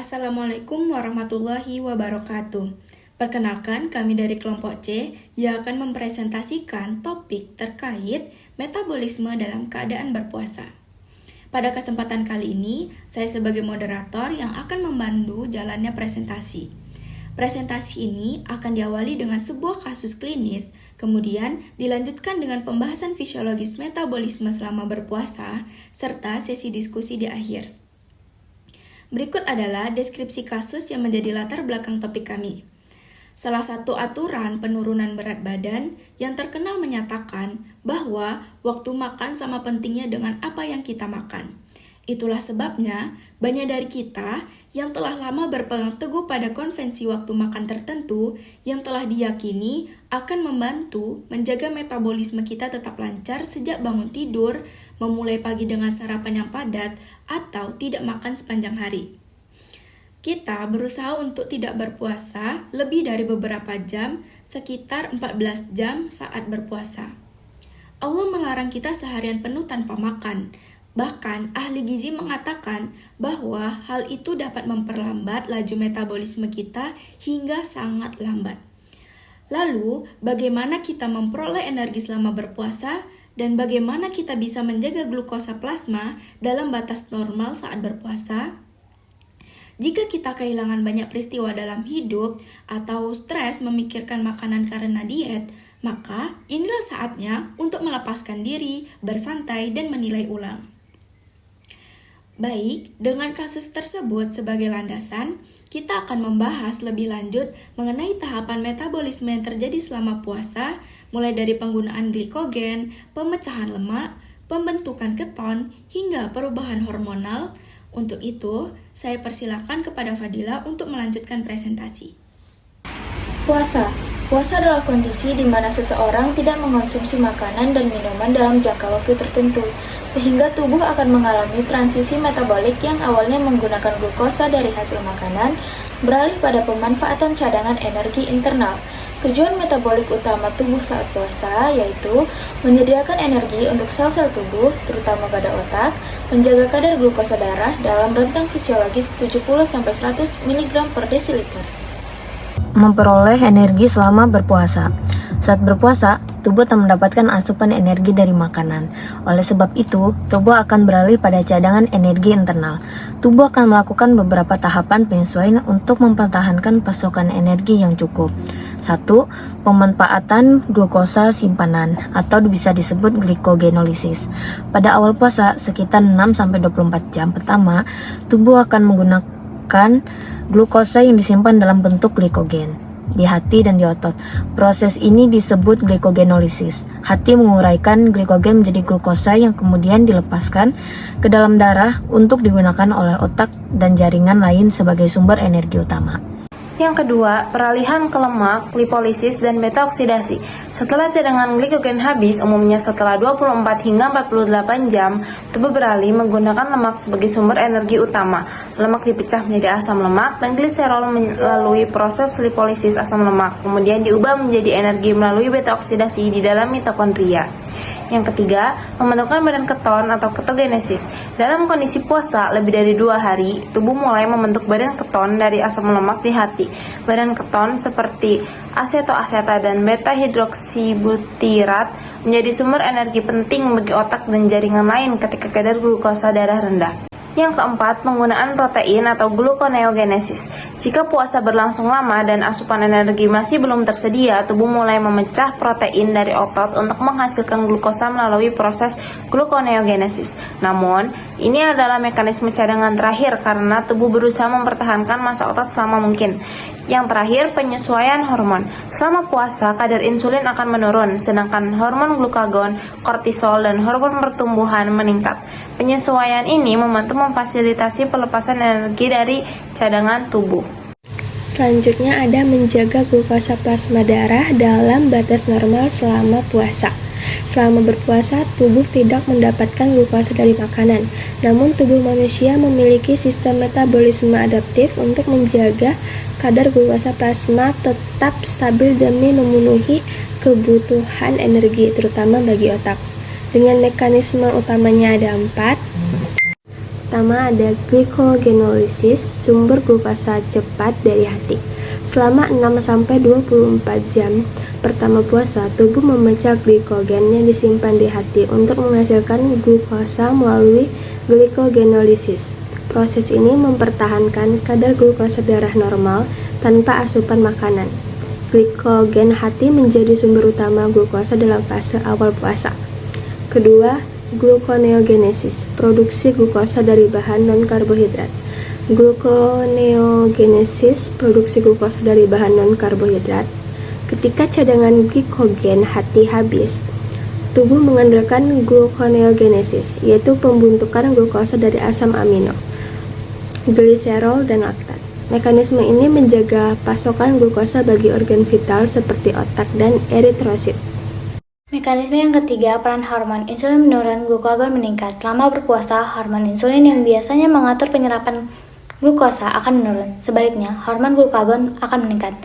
Assalamualaikum warahmatullahi wabarakatuh. Perkenalkan, kami dari kelompok C yang akan mempresentasikan topik terkait metabolisme dalam keadaan berpuasa. Pada kesempatan kali ini, saya sebagai moderator yang akan membantu jalannya presentasi. Presentasi ini akan diawali dengan sebuah kasus klinis, kemudian dilanjutkan dengan pembahasan fisiologis metabolisme selama berpuasa, serta sesi diskusi di akhir. Berikut adalah deskripsi kasus yang menjadi latar belakang topik kami. Salah satu aturan penurunan berat badan yang terkenal menyatakan bahwa waktu makan sama pentingnya dengan apa yang kita makan. Itulah sebabnya banyak dari kita yang telah lama berpegang teguh pada konvensi waktu makan tertentu yang telah diyakini akan membantu menjaga metabolisme kita tetap lancar sejak bangun tidur, memulai pagi dengan sarapan yang padat, atau tidak makan sepanjang hari. Kita berusaha untuk tidak berpuasa lebih dari beberapa jam, sekitar 14 jam saat berpuasa. Allah melarang kita seharian penuh tanpa makan. Bahkan ahli gizi mengatakan bahwa hal itu dapat memperlambat laju metabolisme kita hingga sangat lambat. Lalu, bagaimana kita memperoleh energi selama berpuasa dan bagaimana kita bisa menjaga glukosa plasma dalam batas normal saat berpuasa? Jika kita kehilangan banyak peristiwa dalam hidup atau stres memikirkan makanan karena diet, maka inilah saatnya untuk melepaskan diri, bersantai, dan menilai ulang. Baik, dengan kasus tersebut sebagai landasan, kita akan membahas lebih lanjut mengenai tahapan metabolisme yang terjadi selama puasa, mulai dari penggunaan glikogen, pemecahan lemak, pembentukan keton, hingga perubahan hormonal. Untuk itu, saya persilakan kepada Fadila untuk melanjutkan presentasi. Puasa. Puasa adalah kondisi di mana seseorang tidak mengonsumsi makanan dan minuman dalam jangka waktu tertentu, sehingga tubuh akan mengalami transisi metabolik yang awalnya menggunakan glukosa dari hasil makanan, beralih pada pemanfaatan cadangan energi internal. Tujuan metabolik utama tubuh saat puasa yaitu menyediakan energi untuk sel-sel tubuh, terutama pada otak, menjaga kadar glukosa darah dalam rentang fisiologis 70-100 mg per desiliter. Memperoleh energi selama berpuasa. Saat berpuasa, tubuh tak mendapatkan asupan energi dari makanan. Oleh sebab itu, tubuh akan beralih pada cadangan energi internal. Tubuh akan melakukan beberapa tahapan penyesuaian untuk mempertahankan pasokan energi yang cukup. 1. Pemanfaatan glukosa simpanan atau bisa disebut glikogenolisis. Pada awal puasa, sekitar 6-24 jam pertama, tubuh akan menggunakan glukosa yang disimpan dalam bentuk glikogen di hati dan di otot. Proses ini disebut glikogenolisis. Hati menguraikan glikogen menjadi glukosa yang kemudian dilepaskan ke dalam darah untuk digunakan oleh otak dan jaringan lain sebagai sumber energi utama. Yang kedua, peralihan ke lemak, lipolisis, dan beta-oksidasi. Setelah cadangan glikogen habis, umumnya setelah 24 hingga 48 jam, tubuh beralih menggunakan lemak sebagai sumber energi utama. Lemak dipecah menjadi asam lemak dan gliserol melalui proses lipolisis asam lemak, kemudian diubah menjadi energi melalui beta-oksidasi di dalam mitokondria. Yang ketiga, pembentukan badan keton atau ketogenesis. Dalam kondisi puasa lebih dari 2 hari, tubuh mulai membentuk badan keton dari asam lemak di hati. Badan keton seperti asetoaseta dan beta-hidroksibutirat menjadi sumber energi penting bagi otak dan jaringan lain ketika kadar glukosa darah rendah. Yang keempat, penggunaan protein atau gluconeogenesis. Jika puasa berlangsung lama dan asupan energi masih belum tersedia, tubuh mulai memecah protein dari otot untuk menghasilkan glukosa melalui proses gluconeogenesis. Namun, ini adalah mekanisme cadangan terakhir karena tubuh berusaha mempertahankan massa otot selama mungkin. Yang terakhir, penyesuaian hormon. Selama puasa, kadar insulin akan menurun, sedangkan hormon glukagon, kortisol, dan hormon pertumbuhan meningkat. Penyesuaian ini membantu memfasilitasi pelepasan energi dari cadangan tubuh. Selanjutnya ada menjaga glukosa plasma darah dalam batas normal selama puasa. Selama berpuasa, tubuh tidak mendapatkan glukosa dari makanan. Namun, tubuh manusia memiliki sistem metabolisme adaptif untuk menjaga kadar glukosa plasma tetap stabil demi memenuhi kebutuhan energi, terutama bagi otak. Dengan mekanisme utamanya ada 4. pertama ada glycogenolysis, sumber glukosa cepat dari hati. Selama 6-24 jam pertama puasa, tubuh memecah glikogen yang disimpan di hati untuk menghasilkan glukosa melalui glycogenolysis. Proses ini mempertahankan kadar glukosa darah normal tanpa asupan makanan. Glikogen hati menjadi sumber utama glukosa dalam fase awal puasa. Kedua, gluconeogenesis, produksi glukosa dari bahan non-karbohidrat. Gluconeogenesis, produksi glukosa dari bahan non-karbohidrat. Ketika cadangan glikogen hati habis, tubuh mengandalkan gluconeogenesis, yaitu pembentukan glukosa dari asam amino, gliserol, dan laktat. Mekanisme ini menjaga pasokan glukosa bagi organ vital seperti otak dan eritrosit. Mekanisme yang ketiga, peran hormon. Insulin menurun, glukagon meningkat. Selama berpuasa, hormon insulin yang biasanya mengatur penyerapan glukosa akan menurun. Sebaliknya, hormon glukagon akan meningkat.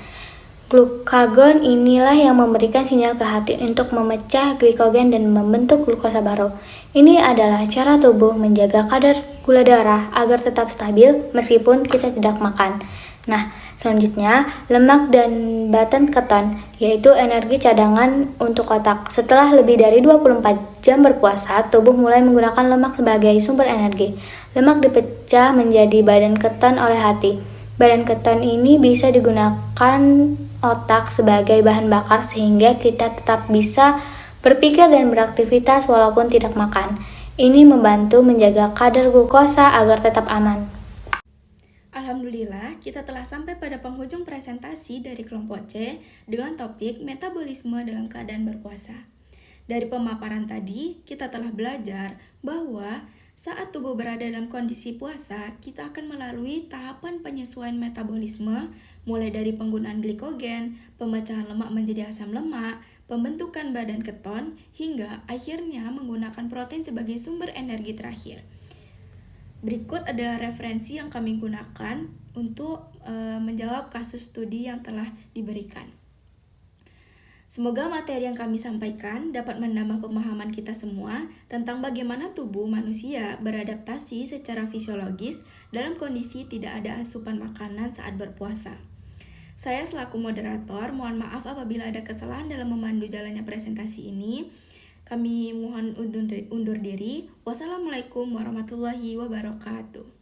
Glukagon inilah yang memberikan sinyal ke hati untuk memecah glikogen dan membentuk glukosa baru. Ini adalah cara tubuh menjaga kadar gula darah agar tetap stabil meskipun kita tidak makan. Nah, selanjutnya, lemak dan batan keton, yaitu energi cadangan untuk otak. Setelah lebih dari 24 jam berpuasa, tubuh mulai menggunakan lemak sebagai sumber energi. Lemak dipecah menjadi badan keton oleh hati. Badan keton ini bisa digunakan otak sebagai bahan bakar sehingga kita tetap bisa berpikir dan beraktivitas walaupun tidak makan. Ini membantu menjaga kadar glukosa agar tetap aman. Alhamdulillah, kita telah sampai pada penghujung presentasi dari kelompok C dengan topik metabolisme dalam keadaan berpuasa. Dari pemaparan tadi, kita telah belajar bahwa saat tubuh berada dalam kondisi puasa, kita akan melalui tahapan penyesuaian metabolisme, mulai dari penggunaan glikogen, pemecahan lemak menjadi asam lemak, pembentukan badan keton, hingga akhirnya menggunakan protein sebagai sumber energi terakhir. Berikut adalah referensi yang kami gunakan untuk menjawab kasus studi yang telah diberikan. Semoga materi yang kami sampaikan dapat menambah pemahaman kita semua tentang bagaimana tubuh manusia beradaptasi secara fisiologis dalam kondisi tidak ada asupan makanan saat berpuasa. Saya selaku moderator, mohon maaf apabila ada kesalahan dalam memandu jalannya presentasi ini. Kami mohon undur diri. Wassalamualaikum warahmatullahi wabarakatuh.